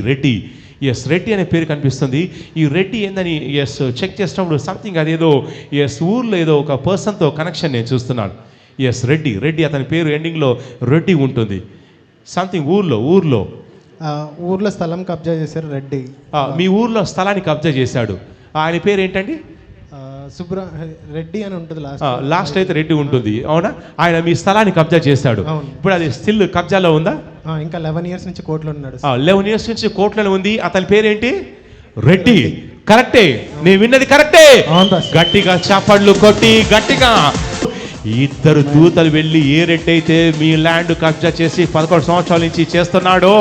Reddy. Yes, Reddy అనే పేరు కనిపిస్తుంది. ఈ రెడ్డి ఏందని ఎస్ చెక్ చేసినప్పుడు సంథింగ్ అదేదో ఎస్ ఊర్లో ఏదో ఒక పర్సన్తో కనెక్షన్ నేను చూస్తున్నాను. ఎస్, రెడ్డి అతని పేరు ఎండింగ్లో రెడ్డి ఉంటుంది. సంథింగ్ ఊర్లో స్థలం కబ్జా చేశారు రెడ్డి. మీ ఊర్లో స్థలాన్ని కబ్జా చేశాడు. ఆయన పేరు ఏంటండి? రెడ్డి అని ఉంటుంది. లాస్ట్ అయితే రెడ్డి ఉంటుంది, అవునా? ఆయన మీ స్థలాన్ని కబ్జా చేశాడు. ఇప్పుడు అది స్టిల్ కబ్జాలో ఉందా? ఇంకా 11 years నుంచి కోర్టులో ఉన్నాడు. 11 years నుంచి కోర్టులో ఉంది. అతని పేరేంటి? రెడ్డి. కరెక్టే, నేను విన్నది కరెక్టే. గట్టిగా చప్పట్లు కొట్టి గట్టిగా. ఇద్దరు దూతలు వెళ్ళి ఏ రెడ్డి అయితే మీ ల్యాండ్ కబ్జా చేసి 11 సంవత్సరాల నుంచి చేస్తున్నాడో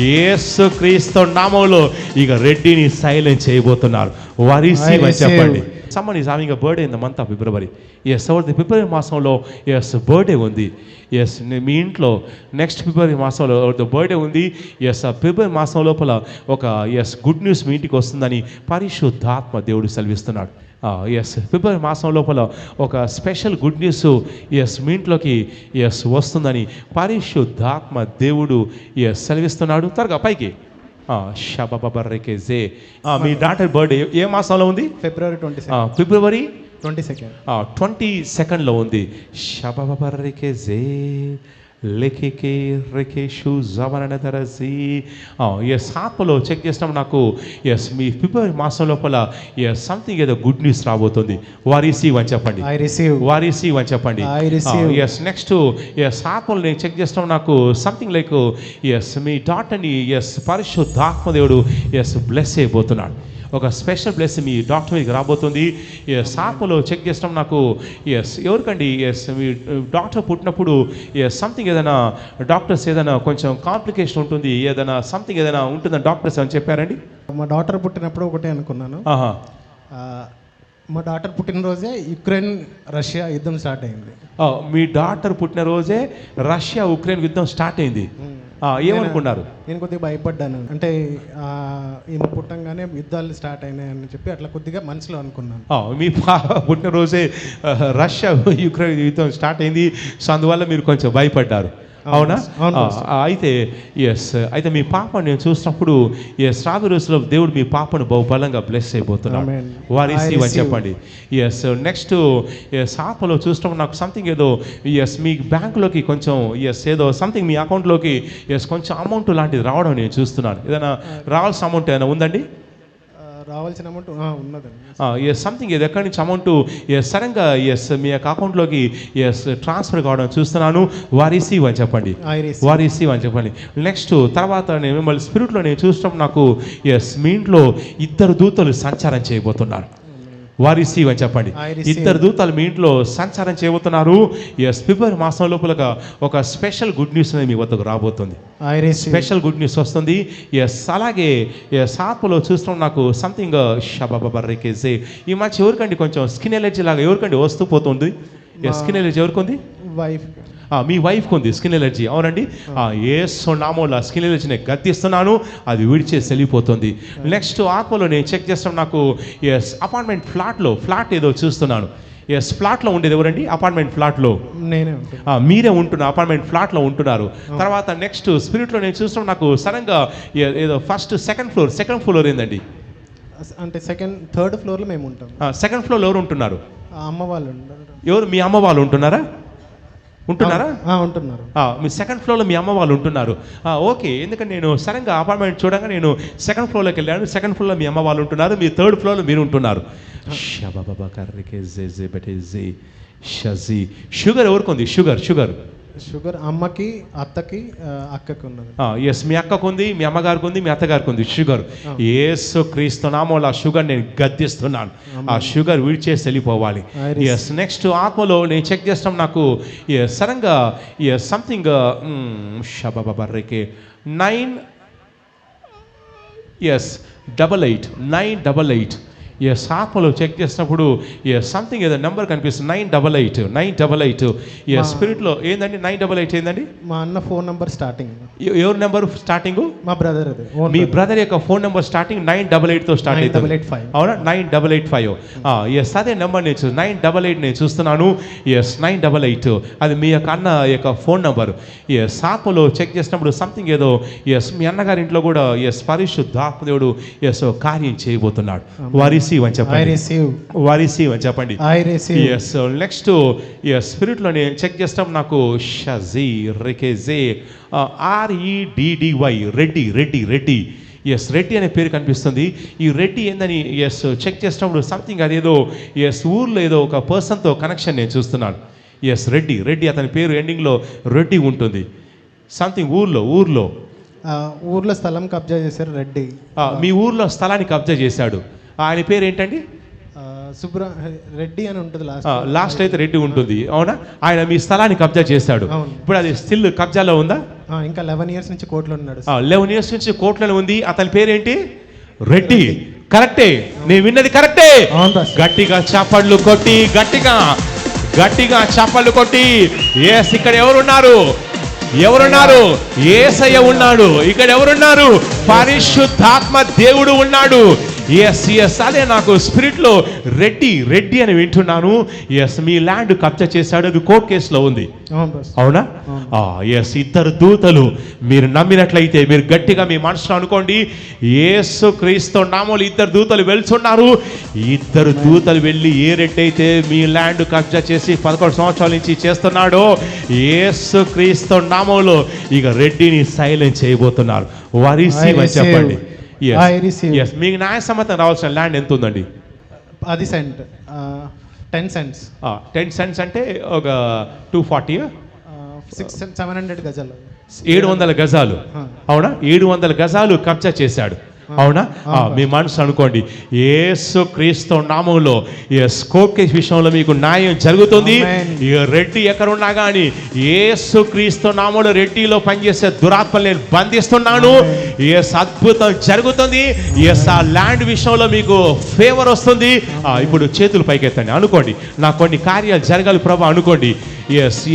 యేసు క్రీస్తు నామములో ఇక రెడ్డిని సైలెంట్ చేయబోతున్నారు. వారిసి చెప్పండి. Someone is having a birthday in the month of February. Yes, ఎవరిది ఫిబ్రవరి మాసంలో ఎస్ బర్త్డే ఉంది. ఎస్, మీ ఇంట్లో నెక్స్ట్ ఫిబ్రవరి మాసంలో బర్త్డే ఉంది. ఎస్, ఆ ఫిబ్రవరి మాసం లోపల ఒక ఎస్ గుడ్ న్యూస్ మీ ఇంటికి వస్తుందని పరిశుద్ధాత్మ దేవుడు సెలవిస్తున్నాడు. ఎస్, ఫిబ్రవరి మాసం లోపల ఒక స్పెషల్ గుడ్ న్యూస్ ఎస్ మీ ఇంట్లోకి ఎస్ వస్తుందని పరిశుద్ధాత్మ దేవుడు ఎస్ సెలవిస్తున్నాడు. త్వరగా పైకి. మీ డాటర్ బర్త్డే ఏ మాసంలో ఉంది? ఫిబ్రవరి 22 ఉంది. షబబర్రికేజే లెఖికే రికేషు జవనదరసి. ఎస్, ఆత్మలో చెక్ చేసినప్పుడు నాకు ఎస్ మీ ఫిబ్రవరి మాసం లోపల ఎస్ సంథింగ్ ఏదో గుడ్ న్యూస్ రాబోతుంది. వారిసీవ్ అని చెప్పండి. వారిసీవ్ అని చెప్పండి. ఎస్, నెక్స్ట్ ఎస్ ఆత్మలో నేను చెక్ చేసినప్పుడు నాకు సంథింగ్ లైక్ ఎస్ మీ డాటర్ని ఎస్ పరిశుద్ధాత్మదేవుడు ఎస్ బ్లెస్ అయిపోతున్నాడు. ఒక స్పెషల్ బ్లెస్ మీ డాక్టర్ మీదకి రాబోతుంది. ఎస్, ఆత్మలో చెక్ చేసినాం నాకు ఎస్ ఎవరికండి ఎస్ మీ డాక్టర్ పుట్టినప్పుడు ఎస్ సంథింగ్ ఏదైనా డాక్టర్స్ ఏదైనా కొంచెం కాంప్లికేషన్ ఉంటుంది, ఏదైనా సంథింగ్ ఏదైనా ఉంటుందని డాక్టర్స్ అని చెప్పారండి. మా డాక్టర్ పుట్టినప్పుడు ఒకటే అనుకున్నాను. మా డాక్టర్ పుట్టినరోజే యుక్రెయిన్ రష్యా యుద్ధం స్టార్ట్ అయింది. మీ డాక్టర్ పుట్టినరోజే రష్యా ఉక్రెయిన్ యుద్ధం స్టార్ట్ అయింది. ఏమనుకున్నారు? నేను కొద్దిగా భయపడ్డాను. అంటే ఈమె పుట్టంగానే యుద్ధాలు స్టార్ట్ అయినాయని చెప్పి అట్లా కొద్దిగా మనసులో అనుకున్నాను. మీ పుట్టినరోజే రష్యా యుక్రెయిన్ యుద్ధం స్టార్ట్ అయింది. సో అందువల్ల మీరు కొంచెం భయపడ్డారు, అవునా? అయితే మీ పాప నేను చూసినప్పుడు ఎస్ రాబోయే రోజుల్లో దేవుడు మీ పాపను బహుబలంగా బ్లెస్ అయిపోతున్నాడు. వారిసి అని చెప్పండి. ఎస్, నెక్స్ట్ ఎస్ ఆత్మలో చూసినప్పుడు నాకు సంథింగ్ ఏదో ఎస్ మీ బ్యాంకులోకి కొంచెం ఎస్ ఏదో సంథింగ్ మీ అకౌంట్లోకి ఎస్ కొంచెం అమౌంట్ లాంటిది రావడం నేను చూస్తున్నాను. ఏదైనా రావాల్సిన అమౌంట్ ఏదైనా ఉందండి? రావాల్సిన అమౌంట్ ఉన్నదండి. ఎస్, సంథింగ్ ఇది ఎక్కడి నుంచి అమౌంట్ ఎస్ సడన్గా ఎస్ మీ యొక్క అకౌంట్లోకి ఎస్ ట్రాన్స్ఫర్ కావడం చూస్తున్నాను. వారిసీవ్ అని చెప్పండి. వారిసీవ్ అని చెప్పండి. నెక్స్ట్ తర్వాత నేను మిమ్మల్ని స్పిరిట్లో నేను చూసినప్పుడు నాకు ఎస్ మీ ఇంట్లో ఇద్దరు దూతలు సంచారం చేయబోతున్నారు. వారిసీవ్ అని చెప్పండి. ఇద్దరు దూతలు మీ ఇంట్లో సంచారం చేయబోతున్నారు. ఎస్, ఫిబ్రవరి మాసం లోపల ఒక స్పెషల్ గుడ్ న్యూస్ అనేది మీ వద్దకు రాబోతుంది. స్పెషల్ గుడ్ న్యూస్ వస్తుంది. ఎస్, అలాగే ఎస్ ఆత్మలో చూస్తున్నాం నాకు సంథింగ్ షబబర్రికేజే ఈ మధ్య ఎవరికండి కొంచెం స్కిన్ ఎలర్జీ లాగా ఎవరికండి వస్తూ పోతుంది? స్కిన్ ఎలర్జీ ఎవరికి? వైఫ్. మీ వైఫ్కి ఉంది స్కిన్ ఎలర్జీ, అవునండి. యేసు నామములో స్కిన్ ఎలర్జీని గద్దిస్తున్నాను, అది విడిచేసి వెళ్ళిపోతుంది. నెక్స్ట్ ఆత్మలో నేను చెక్ చేస్తాను నాకు ఎస్ అపార్ట్మెంట్ ఫ్లాట్ ఏదో చూస్తున్నాను. ఎస్, ఫ్లాట్లో ఉండేది ఎవరండి? అపార్ట్మెంట్ ఫ్లాట్లో నేనే. మీరే ఉంటున్నారు, అపార్ట్మెంట్ ఫ్లాట్లో ఉంటున్నారు. తర్వాత నెక్స్ట్ స్పిరిట్లో నేను చూస్తున్నాను నాకు సడన్గా ఏదో సెకండ్ ఫ్లోర్ ఏందండి? అంటే థర్డ్ ఫ్లోర్లో మేము ఉంటాం. సెకండ్ ఫ్లోర్లో ఎవరు ఉంటున్నారు? అమ్మ వాళ్ళు. ఎవరు? మీ అమ్మ వాళ్ళు ఉంటున్నారా? ఉంటున్నారు. మీ సెకండ్ ఫ్లోర్లో మీ అమ్మ వాళ్ళు ఉంటున్నారు. ఓకే, ఎందుకంటే నేను సడన్గా అపార్ట్మెంట్ చూడగా నేను సెకండ్ ఫ్లోర్లోకి వెళ్ళాను. సెకండ్ ఫ్లోర్లో మీ అమ్మ వాళ్ళు ఉంటున్నారు, మీ థర్డ్ ఫ్లోర్లో మీరు ఉంటున్నారు. షుగర్ ఎవరికి ఉంది? షుగర్ అమ్మకి, అత్తకి, అక్కకి ఉన్నది. ఎస్, మీ అక్కకు ఉంది, మీ అమ్మగారికి ఉంది, మీ అత్తగారికి ఉంది షుగర్. యేసు క్రీస్తు నామములో ఆ షుగర్ నేను గద్దిస్తున్నాను. ఆ షుగర్ విడిచేసి వెళ్ళిపోవాలి. ఎస్, నెక్స్ట్ ఆత్మలో నేను చెక్ చేస్తాం నాకు సడన్గా సంథింగ్ షబబర్రికే 988 ఎస్ ఆత్మలో చెక్ చేసినప్పుడు ఎస్ సంథింగ్ ఏదో నెంబర్ కనిపిస్తుంది 988 ఎస్ స్పిరిట్లో ఏందండి 988 ఏందండి? మా అన్న ఫోన్ నెంబర్ స్టార్టింగ్. ఎవరి నెంబర్ స్టార్టింగ్? మా బ్రదర్. మీ బ్రదర్ యొక్క ఫోన్ నెంబర్ స్టార్టింగ్ 988తో స్టార్ట్ అవుతుంది. 985. అవునా? 9885. ఎస్ అదే నెంబర్ నేను 988 నేను చూస్తున్నాను. ఎస్ 988 అది మీ యొక్క అన్న యొక్క ఫోన్ నెంబర్. ఎస్ ఆత్మలో చెక్ చేసినప్పుడు సంథింగ్ ఏదో ఎస్ మీ అన్నగారి ఇంట్లో కూడా ఎస్ పరిశుద్ధాత్మ దేవుడు ఎస్ కార్యం చేయబోతున్నాడు. వారిసీవ్ అని చెప్పండి. వారిసీవ్ అని చెప్పండి. ఎస్ నెక్స్ట్ ఎస్ స్పిరిట్లోనే చెక్ చేస్తాం. నాకు షజీ రికేజే REDDY రెడ్డి ఎస్ రెడ్డి అనే పేరు కనిపిస్తుంది. ఈ రెడ్డి ఏందని ఎస్ చెక్ చేసినప్పుడు సంథింగ్ అదేదో ఎస్ ఊర్లో ఏదో ఒక పర్సన్తో కనెక్షన్ నేను చూస్తున్నాను. ఎస్ రెడ్డి అతని పేరు ఎండింగ్లో రెడ్డి ఉంటుంది. సంథింగ్ ఊర్లో స్థలం కబ్జా చేశారు రెడ్డి. మీ ఊర్లో స్థలాన్ని కబ్జా చేశాడు. ఆయన పేరు ఏంటండి? రెడ్డి అని ఉంటుంది. లాస్ట్ అయితే రెడ్డి ఉంటుంది. అవునా? ఆయన మీ స్థలాన్ని కబ్జా చేశాడు. ఇప్పుడు అది స్టిల్ కబ్జాలో ఉందా? ఇంకా 11 ఇయర్స్ నుంచి కోర్టులో ఉన్నాడు. 11 ఇయర్స్ నుంచి కోర్టులో ఉంది. అతని పేరేంటి? రెడ్డి. కరెక్టే, నేను విన్నది కరెక్టే. గట్టిగా చప్పళ్ళు కొట్టి గట్టిగా చప్పళ్ళు కొట్టి ఎస్ ఇక్కడ ఎవరున్నారు? యేసయ్య ఉన్నాడు. ఇక్కడ ఎవరున్నారు? పరిశుద్ధాత్మ దేవుడు ఉన్నాడు. ఎస్ అదే నాకు స్పిరిట్లో రెడ్డి అని వింటున్నాను. ఎస్ మీ ల్యాండ్ కబ్జా చేశాడు. అది కోర్ట్ కేసులో ఉంది. అవునా? ఎస్ ఇద్దరు దూతలు మీరు నమ్మినట్లయితే మీరు గట్టిగా మీ మనసులో అనుకోండి. యేసు క్రీస్తు నామములో ఇద్దరు దూతలు వెళ్తున్నారు. ఇద్దరు దూతలు వెళ్ళి ఏ రెడ్డి అయితే మీ ల్యాండ్ కబ్జా చేసి 11 సంవత్సరాల నుంచి చేస్తున్నాడో యేసు క్రీస్తు నామములో ఇక రెడ్డిని సైలెంట్ చేయబోతున్నారు. వారిసీవ్ అని చెప్పండి. మీకు న్యాయసమ్మతం రావాల్సిన ల్యాండ్ ఎంత ఉందండి? అది సెంట్ 10 cents. 10 cents అంటే ఒక 240 700 గజాలు. 700 గజాలు. అవునా? 700 గజాలు కబ్జా చేశాడు. అవునా? మీ మనసు అనుకోండి. యేసు క్రీస్తు నామములో ఎస్ కోర్ట్ కేసు విషయంలో మీకు న్యాయం జరుగుతుంది. రెడ్డి ఎక్కడున్నా కానీ యేసు క్రీస్తు నామములో రెడ్డిలో పనిచేసే దురాత్మలు నేను బంధిస్తున్నాను. ఎస్ అద్భుతం జరుగుతుంది. ఎస్ ఆ ల్యాండ్ విషయంలో మీకు ఫేవర్ వస్తుంది. ఇప్పుడు చేతులు పైకెత్తండి. అనుకోండి నాకు కొన్ని కార్యాలు జరగాలి ప్రభు అనుకోండి.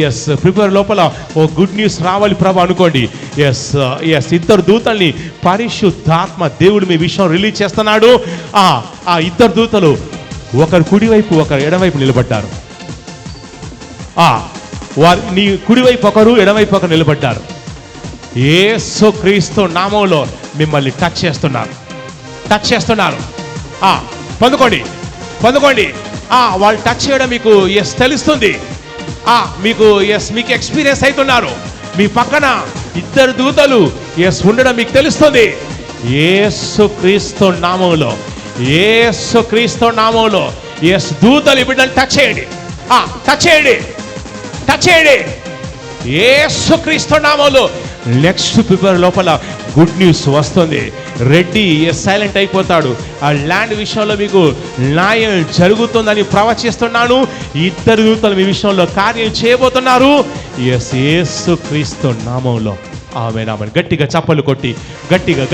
ఎస్ ప్రిపేర్ లోపల ఓ గుడ్ న్యూస్ రావాలి ప్రభు అనుకోండి. ఎస్ ఇద్దరు దూతల్ని పరిశుద్ధాత్మ దేవుడు మీ విషయం రిలీజ్ చేస్తున్నాడు. ఆ ఇద్దరు దూతలు ఒకరు కుడివైపు ఒకరు ఎడమవైపు నిలబడ్డారు. వారు నీ కుడివైపు ఒకరు ఎడమవైపు ఒకరు నిలబడ్డారు. యేసు క్రీస్తు నామములో మిమ్మల్ని టచ్ చేస్తున్నారు. పొందుకోండి. వాళ్ళు టచ్ చేయడం మీకు ఎస్ తెలుస్తుంది. మీకు ఎక్స్పీరియన్స్ అవుతున్నారు. మీ పక్కన ఇద్దరు దూతలు ఎస్ ఉండడం మీకు తెలుస్తుంది. యేసు క్రీస్తు నామములో ఎస్ దూతలు బిడ్డను టచ్ చేయండి. యేసు క్రీస్తు నామములో నెక్స్ట్ ప్రిపేర్ లోపల గుడ్ న్యూస్ వస్తుంది. రెడ్డి ఎస్ సైలెంట్ అయిపోతాడు. ఆ ల్యాండ్ విషయంలో మీకు న్యాయం జరుగుతుందని ప్రవచిస్తున్నాను. ఇద్దరు దూతలు మీ విషయంలో కార్యం చేయబోతున్నారు. ఎస్ యేసు క్రీస్తు నామములో ఆమేన్. గట్టిగా చప్పలు కొట్టి గట్టిగా